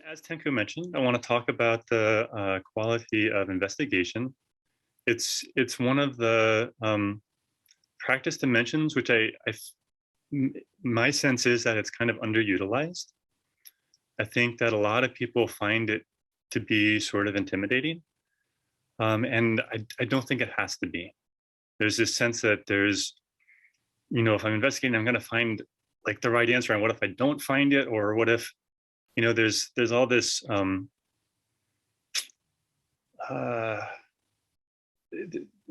As Tenku mentioned, I want to talk about the quality of investigation. It's one of the practice dimensions, which my sense is that it's kind of underutilized. I think that a lot of people find it to be sort of intimidating, and I don't think it has to be. There's this sense that if I'm investigating, I'm going to find like the right answer, and what if I don't find it, or what if there's all this uh,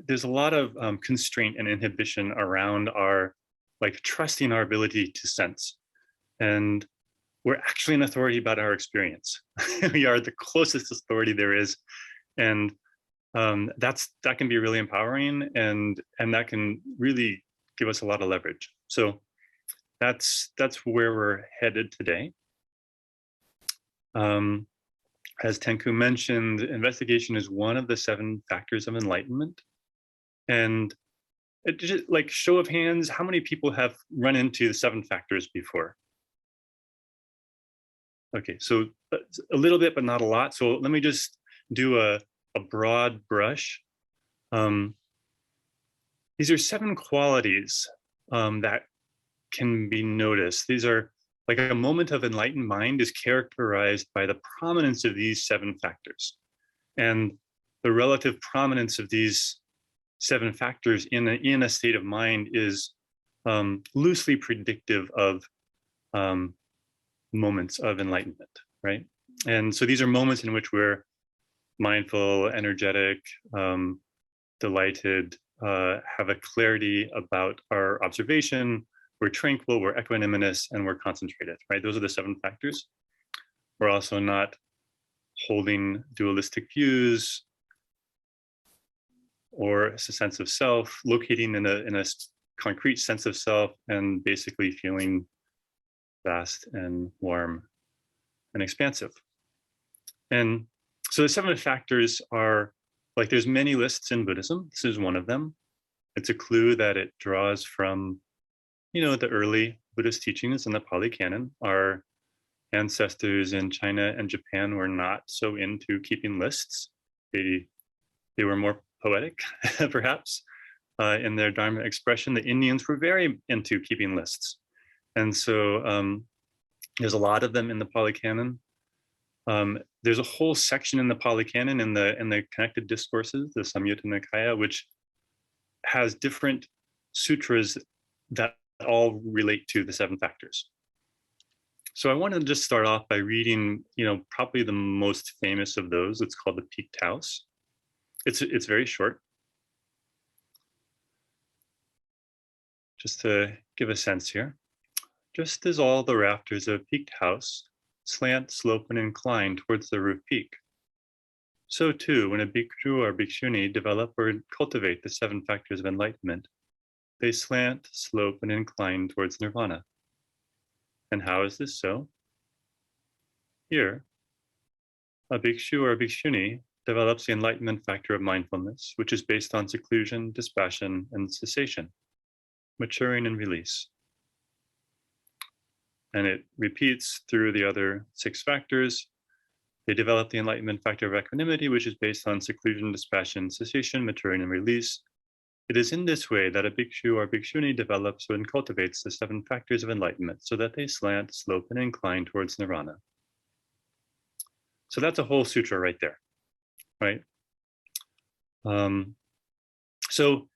there's a lot of constraint and inhibition around our like trusting our ability to sense, and we're actually an authority about our experience. We are the closest authority there is, and that can be really empowering, and that can really give us a lot of leverage. So that's where we're headed today. As Tenku mentioned, investigation is one of the 7 factors of enlightenment. And it just, like, show of hands, how many people have run into the 7 factors before? Okay, so a little bit, but not a lot. So let me just do a broad brush. These are 7 qualities that can be noticed. These are like a moment of enlightened mind is characterized by the prominence of these 7 factors. And the relative prominence of these 7 factors in a state of mind is loosely predictive of moments of enlightenment, right? And so these are moments in which we're mindful, energetic, delighted, have a clarity about our observation, we're tranquil, we're equanimous, and we're concentrated, right? Those are the 7 factors. We're also not holding dualistic views or a sense of self, locating in a concrete sense of self, and basically feeling vast and warm and expansive. And so the 7 factors are, like, there's many lists in Buddhism. This is one of them. It's a clue that it draws from the early Buddhist teachings in the Pali Canon. Our ancestors in China and Japan were not so into keeping lists. They were more poetic, perhaps, in their Dharma expression. The Indians were very into keeping lists. And so there's a lot of them in the Pali Canon. There's a whole section in the Pali Canon in the connected discourses, the Samyutta Nikaya, which has different sutras that all relate to the 7 factors. So I want to just start off by reading, probably the most famous of those. It's called the Peaked House. It's very short. Just to give a sense here. Just as all the rafters of a peaked house slant, slope, and incline towards the roof peak, so too, when a bhikkhu or bhikshuni develop or cultivate the 7 factors of enlightenment, they slant, slope, and incline towards nirvana. And how is this so? Here, a bhikshu or bhikshuni develops the enlightenment factor of mindfulness, which is based on seclusion, dispassion, and cessation, maturing and release. And it repeats through the other 6 factors. They develop the enlightenment factor of equanimity, which is based on seclusion, dispassion, cessation, maturing, and release. It is in this way that a bhikshu or bhikshuni develops and cultivates the 7 factors of enlightenment, so that they slant, slope, and incline towards nirvana. So that's a whole sutra right there, right? So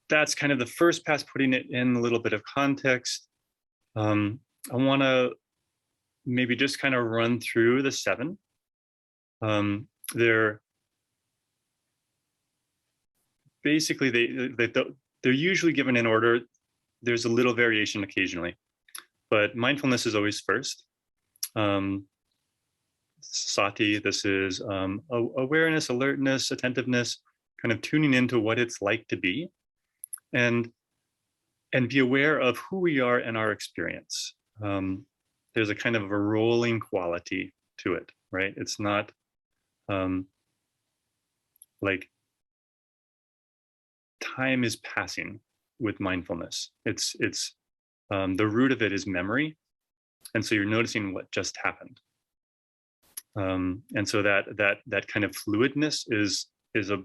that's kind of the first pass, putting it in a little bit of context. I want to maybe just kind of run through the 7. They're basically, they're usually given in order. There's a little variation occasionally, but mindfulness is always first. Sati, this is awareness, alertness, attentiveness, kind of tuning into what it's like to be, and be aware of who we are and our experience. There's a kind of a rolling quality to it, right? It's not like time is passing with mindfulness. It's the root of it is memory, And so you're noticing what just happened. And so that kind of fluidness is a,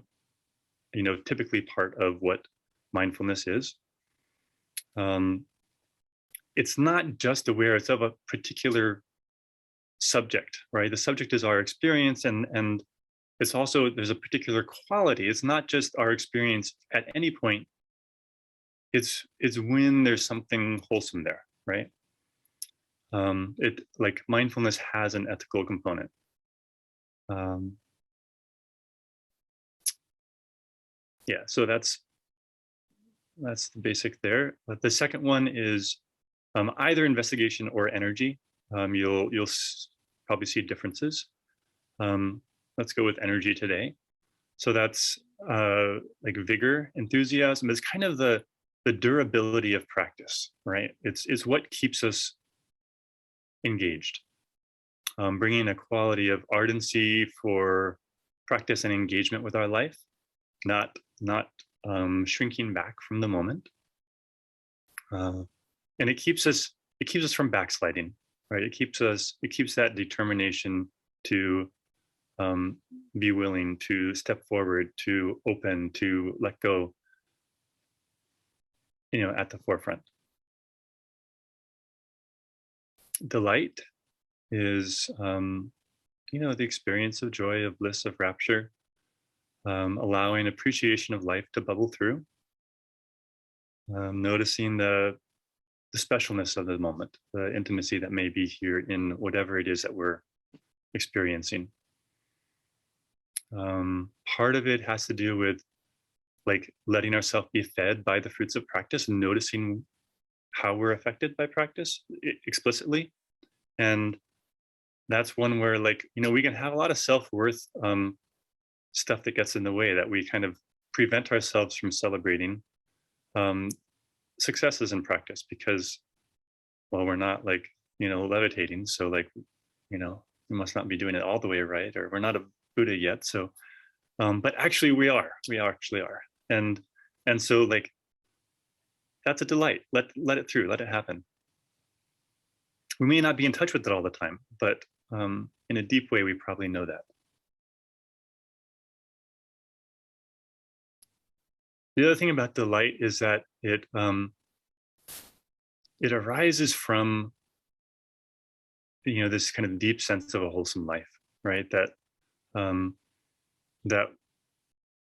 typically part of what mindfulness is. It's not just awareness of a particular subject, right? The subject is our experience, and it's also, there's a particular quality. It's not just our experience at any point. It's when there's something wholesome there, right? It, like, mindfulness has an ethical component. Yeah, so that's the basic there. But the second one is either investigation or energy. You'll probably see differences. Let's go with energy today. So that's like vigor, enthusiasm. It's kind of the durability of practice, right? It's what keeps us engaged. Bringing a quality of ardency for practice and engagement with our life, not shrinking back from the moment. And it keeps us from backsliding, right? It keeps that determination to be willing to step forward, to open, to let go, at the forefront. Delight is, the experience of joy, of bliss, of rapture, allowing appreciation of life to bubble through, noticing the specialness of the moment, the intimacy that may be here in whatever it is that we're experiencing. Part of it has to do with, like, letting ourselves be fed by the fruits of practice and noticing how we're affected by practice explicitly. And that's one where, like, we can have a lot of self-worth stuff that gets in the way, that we kind of prevent ourselves from celebrating successes in practice, because, well, we're not, like, levitating, so, like, we must not be doing it all the way right, or we're not a Buddha yet. So but actually we actually are. And so, like, that's a delight. Let it through, let it happen. We may not be in touch with it all the time, but in a deep way, we probably know that. The other thing about delight is that it arises from, this kind of deep sense of a wholesome life, right? That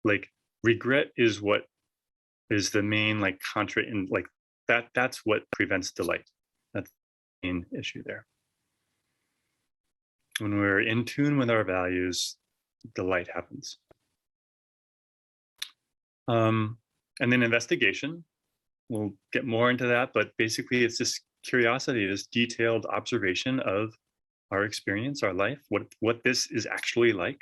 like, regret is what is the main, like, contra, in, like, that's what prevents delight. That's the main issue there. When we're in tune with our values, delight happens. And then investigation, we'll get more into that, but basically it's this curiosity, this detailed observation of our experience, our life, what this is actually like.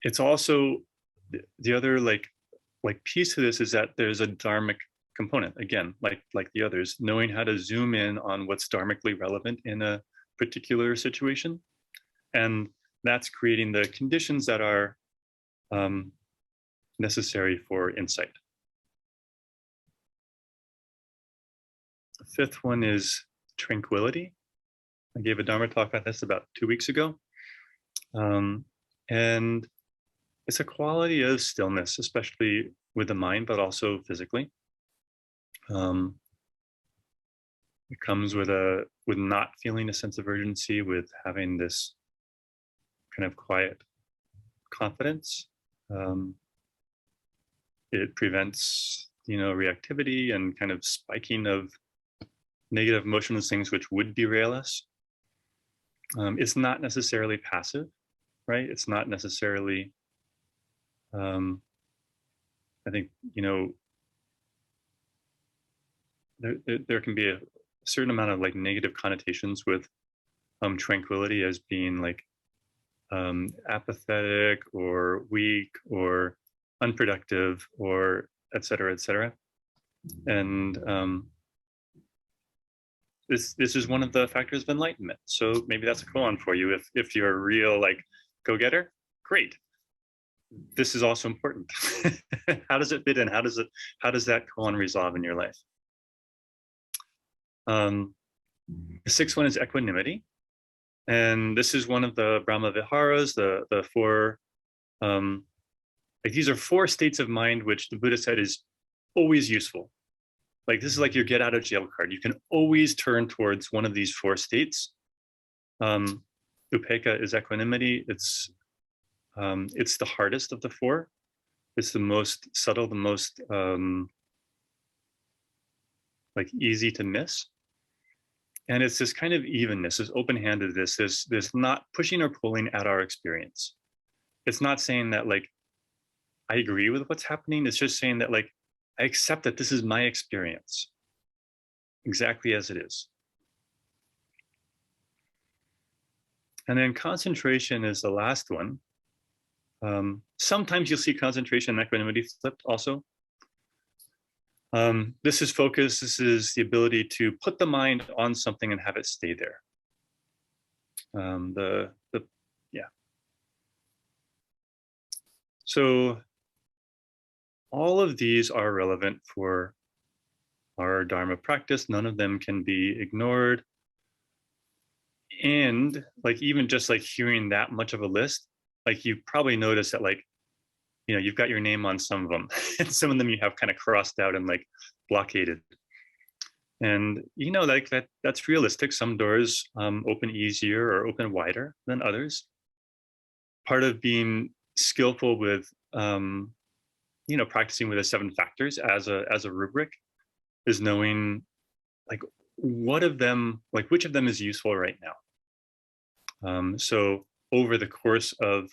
It's also, the other, like piece of this is that there's a dharmic component, again, like the others, knowing how to zoom in on what's dharmically relevant in a particular situation. And that's creating the conditions that are necessary for insight. The fifth one is tranquility. I gave a Dharma talk on this about 2 weeks ago. And it's a quality of stillness, especially with the mind, but also physically. It comes with not feeling a sense of urgency, with having this kind of quiet confidence. It prevents, reactivity and kind of spiking of negative emotions, things which would derail us. It's not necessarily passive, right? It's not necessarily, I think, there can be a certain amount of, like, negative connotations with tranquility as being, like, apathetic or weak or unproductive, or et cetera, et cetera. And this is one of the factors of enlightenment. So maybe that's a koan for you. If you're a real, like, go-getter, great. This is also important. How does it fit in? How does that koan resolve in your life? The sixth one is equanimity. And this is one of the Brahma Viharas, the four, like these are four states of mind, which the Buddha said is always useful. Like this is like your get out of jail card. You can always turn towards one of these four states. Upekkha is equanimity. It's the hardest of the four. It's the most subtle, the most like easy to miss. And it's this kind of evenness, this open-handedness, this not pushing or pulling at our experience. It's not saying that like, I agree with what's happening. It's just saying that like, I accept that this is my experience exactly as it is. And then concentration is the last one. Sometimes you'll see concentration and equanimity flipped also. This is focus. This is the ability to put the mind on something and have it stay there. Yeah. So all of these are relevant for our Dharma practice. None of them can be ignored. And like, even just like hearing that much of a list, like you probably notice that like, you know, you've got your name on some of them and some of them you have kind of crossed out and like blockaded. And, you know, like that's realistic. Some doors open easier or open wider than others. Part of being skillful with, you know, practicing with the 7 factors as a rubric is knowing like what of them, like which of them is useful right now. So over the course of,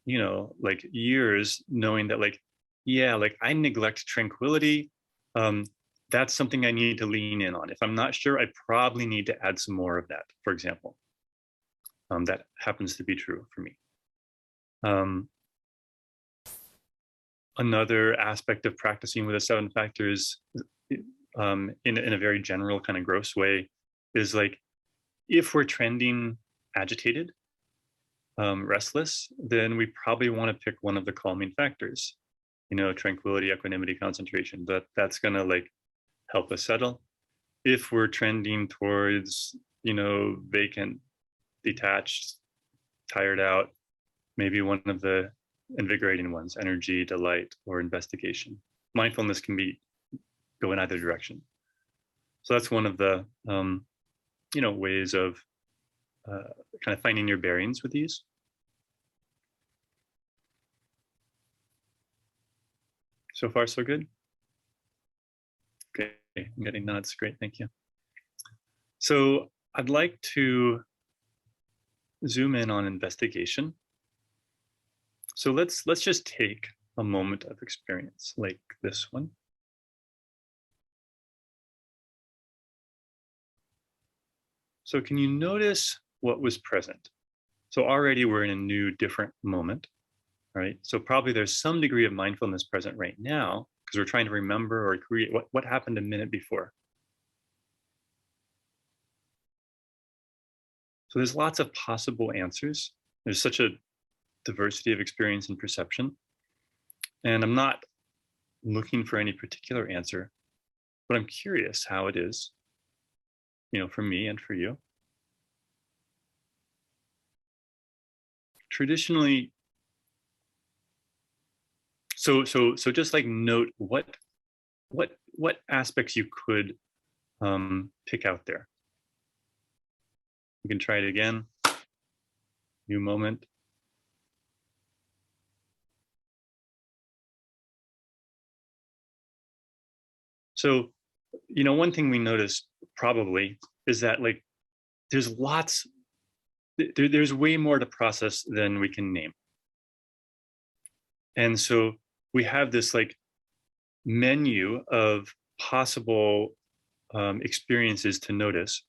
you know, like years, knowing that like, yeah, like I neglect tranquility. That's something I need to lean in on. If I'm not sure, I probably need to add some more of that, for example. That happens to be true for me. Another aspect of practicing with the 7 factors in a very general kind of gross way is like, if we're trending agitated, restless, then we probably want to pick one of the calming factors, you know, tranquility, equanimity, concentration. That's going to like help us settle. If we're trending towards, you know, vacant, detached, tired out, maybe one of the invigorating ones, energy, delight, or investigation. Mindfulness can go in either direction. So that's one of the, you know, ways of kind of finding your bearings with these. So far, so good? Okay, I'm getting nods, great, thank you. So I'd like to zoom in on investigation. So let's just take a moment of experience like this one. So can you notice what was present? So already we're in a new, different moment, right? So probably there's some degree of mindfulness present right now because we're trying to remember or create what happened a minute before. So there's lots of possible answers. There's such a diversity of experience and perception. And I'm not looking for any particular answer, but I'm curious how it is, you know, for me and for you. Traditionally, so just like note what aspects you could pick out there. You can try it again. New moment. So, you know, one thing we notice probably is that like there's way more to process than we can name. And so we have this like menu of possible experiences to notice.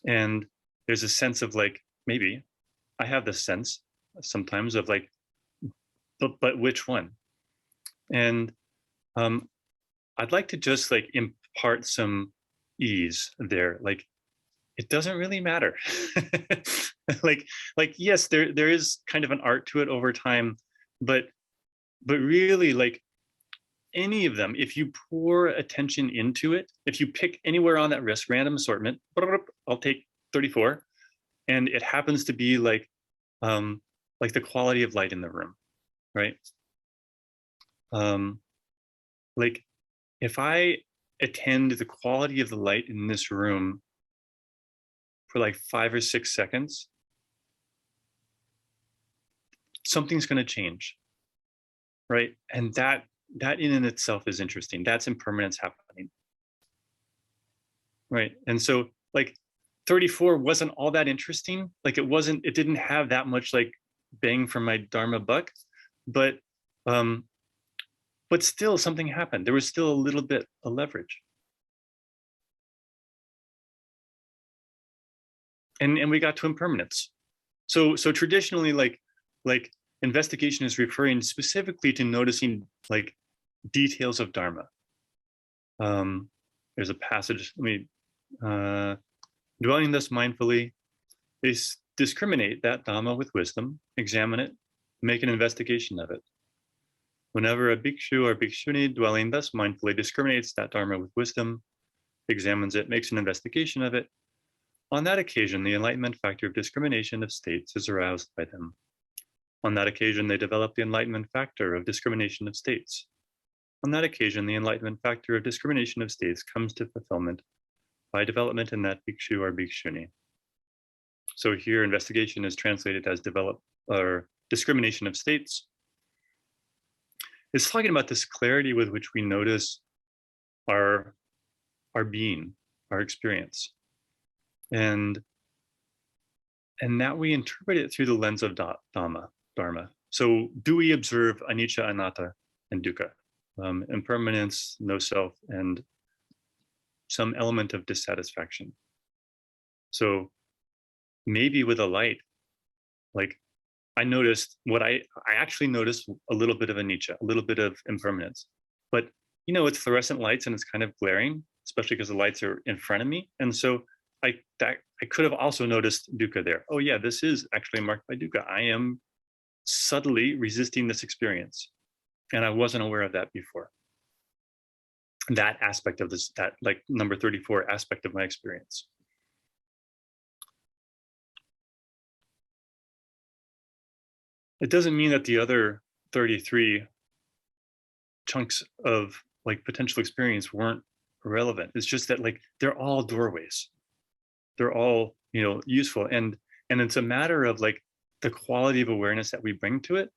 And there's a sense of like, maybe I have this sense sometimes of like, but which one? And I'd like to just like impart some ease there. Like, it doesn't really matter. like yes, there is kind of an art to it over time, but really like any of them, if you pour attention into it, if you pick anywhere on that wrist, random assortment, I'll take 34, and it happens to be like the quality of light in the room, right? Like if I attend the quality of the light in this room for like 5 or 6 seconds, something's going to change, right? And that in and itself is interesting. That's impermanence happening, right? And so like 34 wasn't all that interesting. Like it didn't have that much like bang for my Dharma buck, but still something happened. There was still a little bit of leverage. And we got to impermanence. So traditionally, like investigation is referring specifically to noticing like details of Dharma. There's a passage, let me, dwelling thus mindfully, they discriminate that Dhamma with wisdom, examine it, make an investigation of it. Whenever a bhikshu or bhikshuni dwelling thus mindfully discriminates that Dharma with wisdom, examines it, makes an investigation of it, on that occasion, the enlightenment factor of discrimination of states is aroused by them. On that occasion, they develop the enlightenment factor of discrimination of states. On that occasion, the enlightenment factor of discrimination of states comes to fulfillment by development in that bhikshu or bhikshuni. So here, investigation is translated as develop or discrimination of states. It's talking about this clarity with which we notice our being, our experience, and that we interpret it through the lens of Dharma. So do we observe anicca, anatta, and dukkha, impermanence, no self, and some element of dissatisfaction? So maybe with a light, like I noticed what I actually noticed a little bit of anicca, a little bit of impermanence, but you know, it's fluorescent lights and it's kind of glaring, especially because the lights are in front of me. And so I could have also noticed dukkha there. Oh yeah, this is actually marked by dukkha. I am subtly resisting this experience. And I wasn't aware of that before. That aspect of this, that like number 34 aspect of my experience. It doesn't mean that the other 33 chunks of like potential experience weren't relevant. It's just that like they're all doorways. They're all, you know, useful. And it's a matter of like the quality of awareness that we bring to it.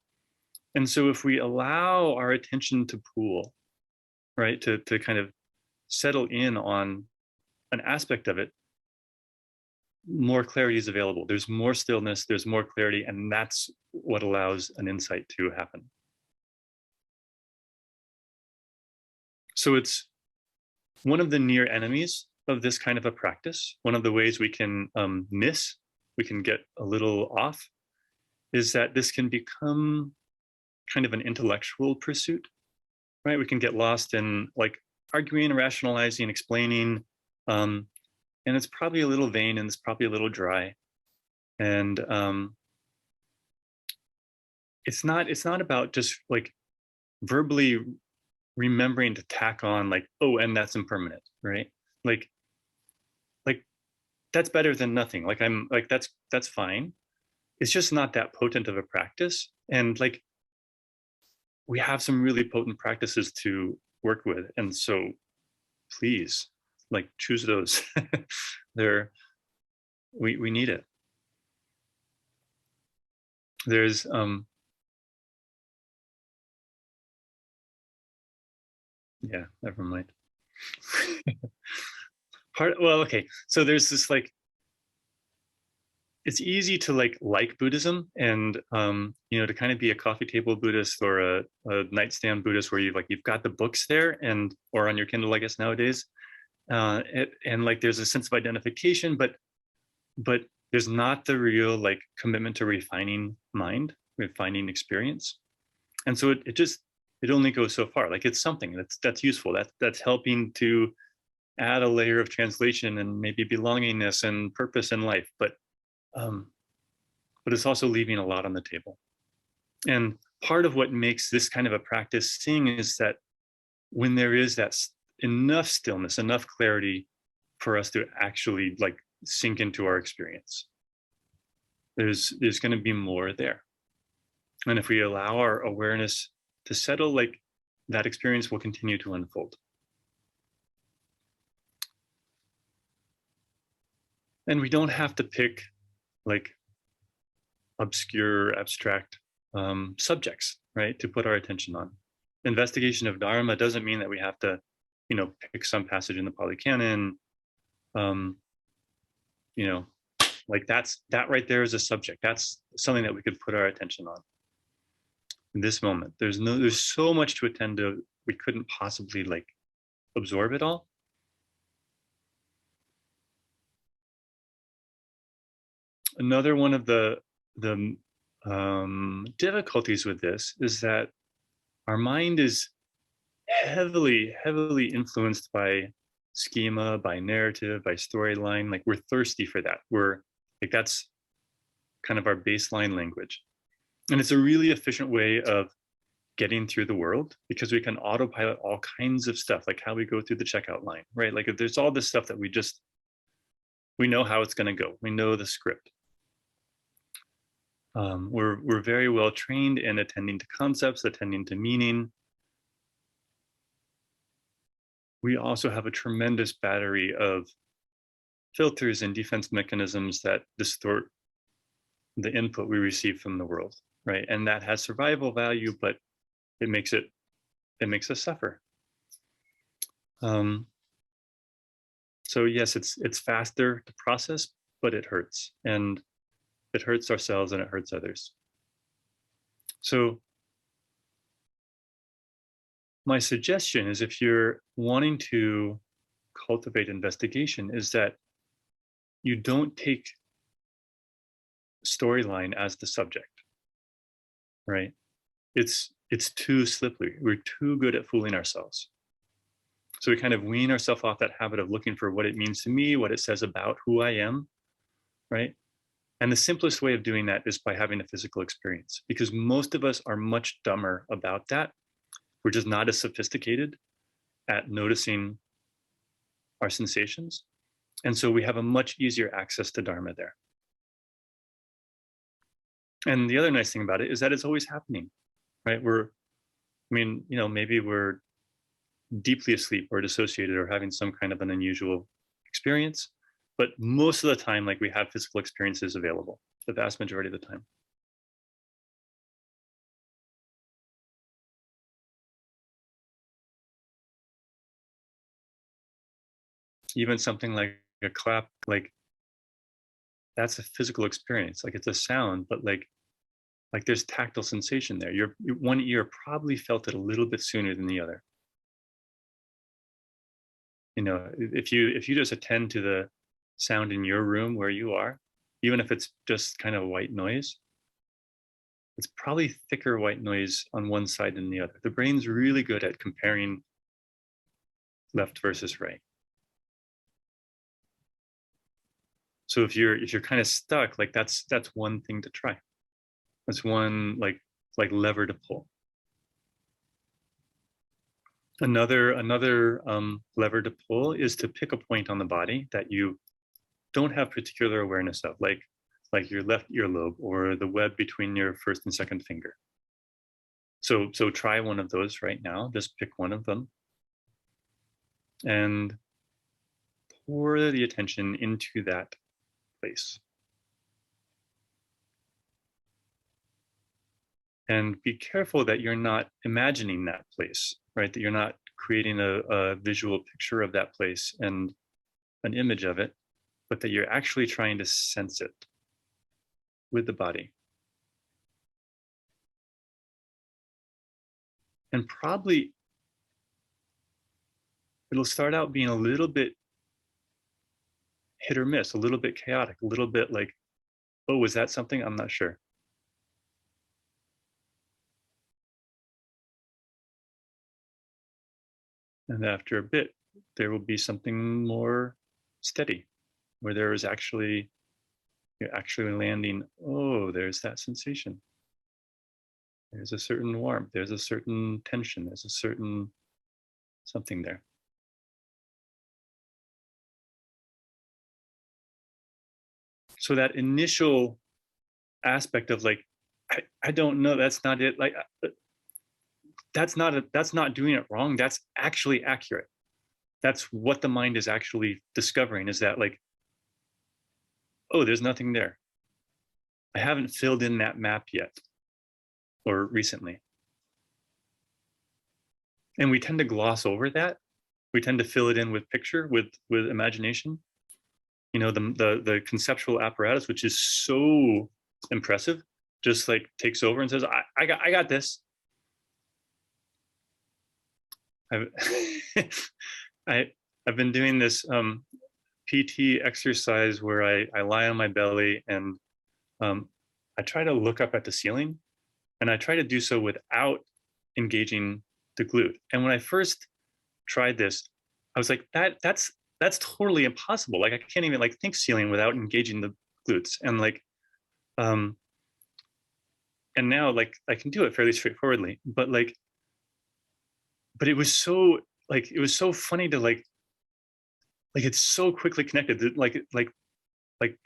And so if we allow our attention to pool, right, to kind of settle in on an aspect of it, more clarity is available. There's more stillness, there's more clarity, and that's what allows an insight to happen. So it's one of the near enemies of this kind of a practice. One of the ways we can we can get a little off, is that this can become kind of an intellectual pursuit, right? We can get lost in like arguing, rationalizing, explaining, and it's probably a little vain and it's probably a little dry. And it's not about just like verbally remembering to tack on like, oh, and that's impermanent, right? Like that's better than nothing. Like I'm like, that's fine. It's just not that potent of a practice. And like, we have some really potent practices to work with. And so please, like choose those. We need it. There's yeah, never mind. Well, okay. So there's this like, it's easy to like Buddhism and you know, to kind of be a coffee table Buddhist or a nightstand Buddhist where you've got the books there and or on your Kindle, I guess nowadays, and like there's a sense of identification, but there's not the real like commitment to refining mind, refining experience, and so it only goes so far. Like it's something that's useful, that's helping to add a layer of translation and maybe belongingness and purpose in life, but it's also leaving a lot on the table. And part of what makes this kind of a practice sing is that when there is enough stillness, enough clarity for us to actually like sink into our experience, there's going to be more there. And if we allow our awareness to settle, like that experience will continue to unfold. And we don't have to pick like obscure, abstract subjects, right, to put our attention on. Investigation of Dharma doesn't mean that we have to, pick some passage in the Pali Canon. Like that right there is a subject. That's something that we could put our attention on in this moment. There's so much to attend to. We couldn't possibly like absorb it all. Another one of the difficulties with this is that our mind is heavily influenced by schema, by narrative, by storyline. Like we're thirsty for that. We're like, that's kind of our baseline language. And it's a really efficient way of getting through the world because we can autopilot all kinds of stuff, like how we go through the checkout line, right? Like if there's all this stuff that we know how it's going to go. We know the script. We're very well trained in attending to concepts, attending to meaning. We also have a tremendous battery of filters and defense mechanisms that distort the input we receive from the world, right? And that has survival value, but it makes us suffer. So yes, it's faster to process, but it hurts, and it hurts ourselves and it hurts others. So my suggestion is, if you're wanting to cultivate investigation, is that you don't take storyline as the subject, right? It's too slippery. We're too good at fooling ourselves. So we kind of wean ourselves off that habit of looking for what it means to me, what it says about who I am, right? And the simplest way of doing that is by having a physical experience, because most of us are much dumber about that. We're just not as sophisticated at noticing our sensations. And so we have a much easier access to Dharma there. And the other nice thing about it is that it's always happening, right? Maybe we're deeply asleep or dissociated or having some kind of an unusual experience, but most of the time, like, we have physical experiences available, the vast majority of the time. Even something like a clap, like, that's a physical experience. Like, it's a sound, but like there's tactile sensation there. Your one ear probably felt it a little bit sooner than the other. If you just attend to the sound in your room where you are, even if it's just kind of white noise, it's probably thicker white noise on one side than the other. The brain's really good at comparing left versus right. So if you're kind of stuck, like, that's one thing to try. That's one like lever to pull. Another lever to pull is to pick a point on the body that you don't have particular awareness of, like your left earlobe or the web between your first and second finger. So try one of those right now. Just pick one of them and pour the attention into that place. And be careful that you're not imagining that place, right? That you're not creating a visual picture of that place and an image of it, but that you're actually trying to sense it with the body. And probably it'll start out being a little bit hit or miss, a little bit chaotic, a little bit like, oh, was that something? I'm not sure. And after a bit, there will be something more steady, where you're actually landing, oh, there's that sensation. There's a certain warmth, there's a certain tension, there's a certain something there. So that initial aspect of like, I don't know, that's not it. Like, that's not doing it wrong. That's actually accurate. That's what the mind is actually discovering, is that like, oh, there's nothing there. I haven't filled in that map yet, or recently. And we tend to gloss over that. We tend to fill it in with picture, with imagination. You know, the conceptual apparatus, which is so impressive, just like takes over and says, I got this. I've I've been doing this PT exercise where I lie on my belly and I try to look up at the ceiling, and I try to do so without engaging the glute. And when I first tried this, I was like, that's totally impossible. Like I can't even like think ceiling without engaging the glutes. And like, and now like I can do it fairly straightforwardly, but it was so like, it was so funny to like it's so quickly connected that like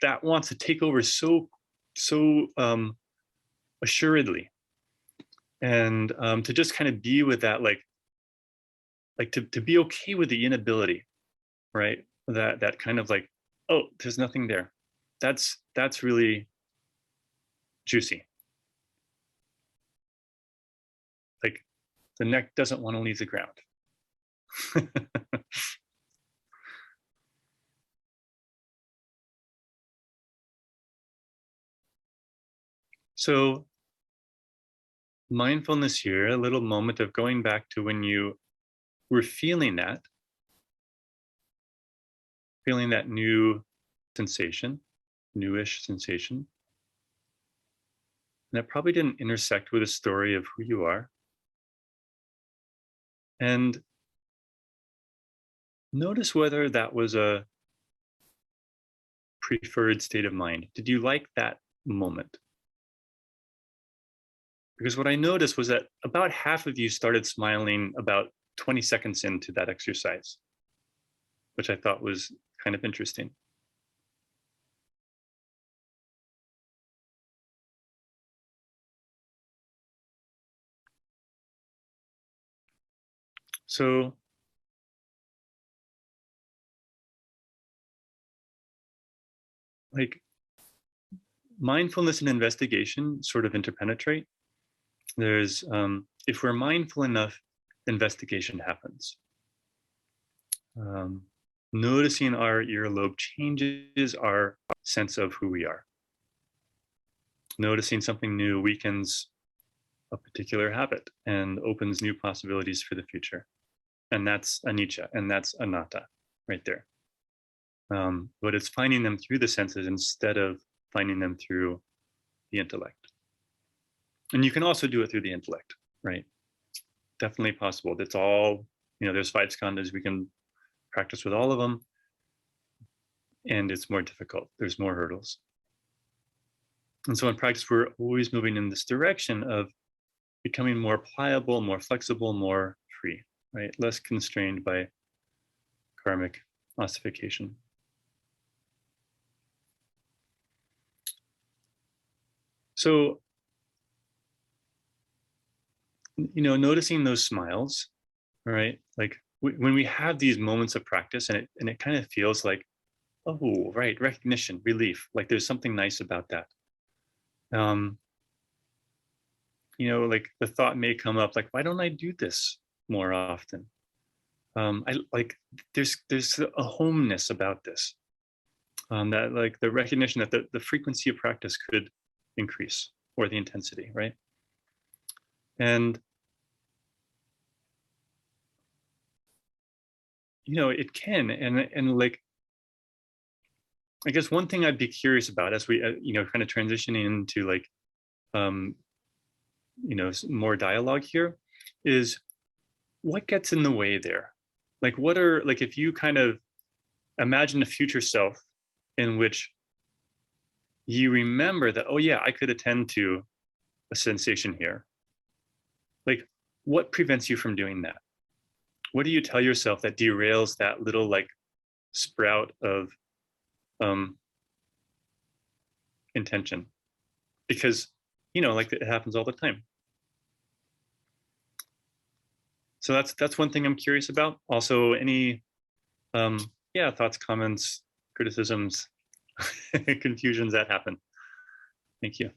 that wants to take over so assuredly. And to just kind of be with that, like to be okay with the inability, right? That kind of like, oh, there's nothing there. That's really juicy. Like the neck doesn't want to leave the ground. So mindfulness here, a little moment of going back to when you were feeling that new sensation, newish sensation. And that probably didn't intersect with a story of who you are. And notice whether that was a preferred state of mind. Did you like that moment? Because what I noticed was that about half of you started smiling about 20 seconds into that exercise, which I thought was kind of interesting. So like mindfulness and investigation sort of interpenetrate. There's, if we're mindful enough, investigation happens. Noticing our earlobe changes our sense of who we are. Noticing something new weakens a particular habit and opens new possibilities for the future. And that's anicca, and that's anatta right there. But it's finding them through the senses instead of finding them through the intellect. And you can also do it through the intellect, right? Definitely possible. That's all, you know, there's 5 skandhas. We can practice with all of them. And it's more difficult. There's more hurdles. And so in practice, we're always moving in this direction of becoming more pliable, more flexible, more free, right? Less constrained by karmic ossification. So, you know, noticing those smiles, right? Like when we have these moments of practice, and it kind of feels like, oh, right, recognition, relief, like there's something nice about that. You know, like the thought may come up, like, why don't I do this more often? I like there's a homeness about this. That like the recognition that the frequency of practice could increase, or the intensity, right? And you know, it can, and like, I guess one thing I'd be curious about as we, you know, kind of transitioning into like, you know, more dialogue here, is what gets in the way there? Like, what are, like, if you kind of imagine a future self in which you remember that, oh yeah, I could attend to a sensation here. Like, what prevents you from doing that? what do you tell yourself that derails that little like sprout of intention? Because, you know, like it happens all the time. So that's one thing I'm curious about. Also, any yeah, thoughts, comments, criticisms, confusions that happen. Thank you.